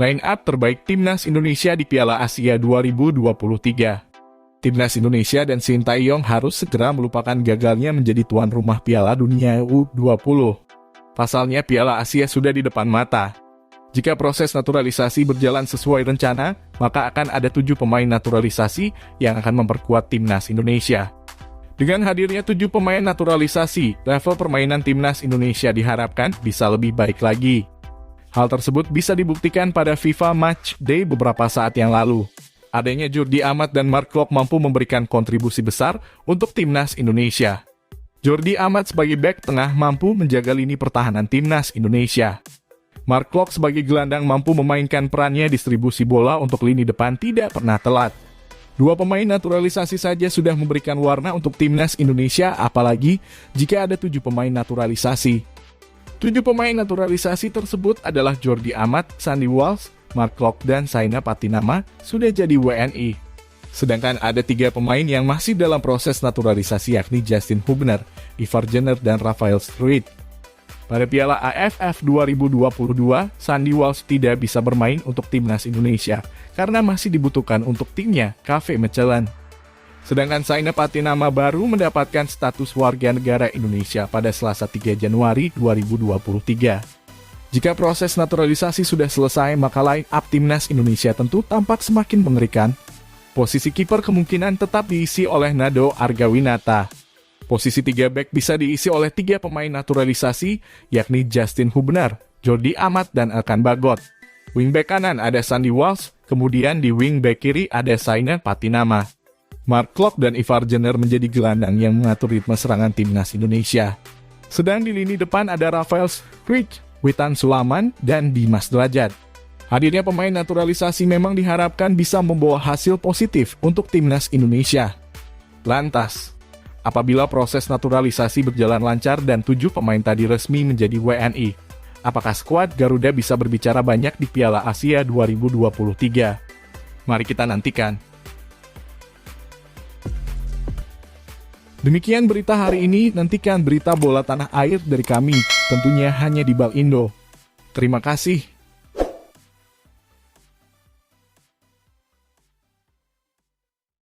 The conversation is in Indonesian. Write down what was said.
Line up terbaik Timnas Indonesia di Piala Asia 2023. Timnas Indonesia dan Sintayong harus segera melupakan gagalnya menjadi tuan rumah Piala Dunia U20. Pasalnya Piala Asia sudah di depan mata. Jika proses naturalisasi berjalan sesuai rencana, maka akan ada 7 pemain naturalisasi yang akan memperkuat Timnas Indonesia. Dengan hadirnya 7 pemain naturalisasi, level permainan Timnas Indonesia diharapkan bisa lebih baik lagi. Hal tersebut bisa dibuktikan pada FIFA Match Day beberapa saat yang lalu. Adanya Jordi Amat dan Mark Klok mampu memberikan kontribusi besar untuk Timnas Indonesia. Jordi Amat sebagai bek tengah mampu menjaga lini pertahanan Timnas Indonesia. Mark Klok sebagai gelandang mampu memainkan perannya distribusi bola untuk lini depan tidak pernah telat. 2 pemain naturalisasi saja sudah memberikan warna untuk Timnas Indonesia, apalagi jika ada 7 pemain naturalisasi. 7 pemain naturalisasi tersebut adalah Jordi Amat, Sandy Walsh, Mark Klok, dan Saina Patinama sudah jadi WNI. Sedangkan ada 3 pemain yang masih dalam proses naturalisasi yakni Justin Hubner, Ivar Jenner, dan Rafael Struijk. Pada Piala AFF 2022, Sandy Walsh tidak bisa bermain untuk Timnas Indonesia karena masih dibutuhkan untuk timnya KV Mechelen. Sedangkan Saina Patinama baru mendapatkan status warga negara Indonesia pada Selasa 3 Januari 2023. Jika proses naturalisasi sudah selesai, maka line up Timnas Indonesia tentu tampak semakin mengerikan. Posisi kiper kemungkinan tetap diisi oleh Nado Argawinata. Posisi 3 bek bisa diisi oleh 3 pemain naturalisasi, yakni Justin Hubner, Jordi Amat, dan Elkan Bagot. Wingback kanan ada Sandy Walsh, kemudian di wingback kiri ada Saina Patinama. Mark Klok dan Ivar Jenner menjadi gelandang yang mengatur ritme serangan Timnas Indonesia. Sedang di lini depan ada Rafael Struijk, Witan Sulaiman, dan Dimas Derajat. Hadirnya pemain naturalisasi memang diharapkan bisa membawa hasil positif untuk Timnas Indonesia. Lantas, apabila proses naturalisasi berjalan lancar dan 7 pemain tadi resmi menjadi WNI, apakah skuad Garuda bisa berbicara banyak di Piala Asia 2023? Mari kita nantikan. Demikian berita hari ini, nantikan berita bola tanah air dari kami, tentunya hanya di Balindo. Terima kasih.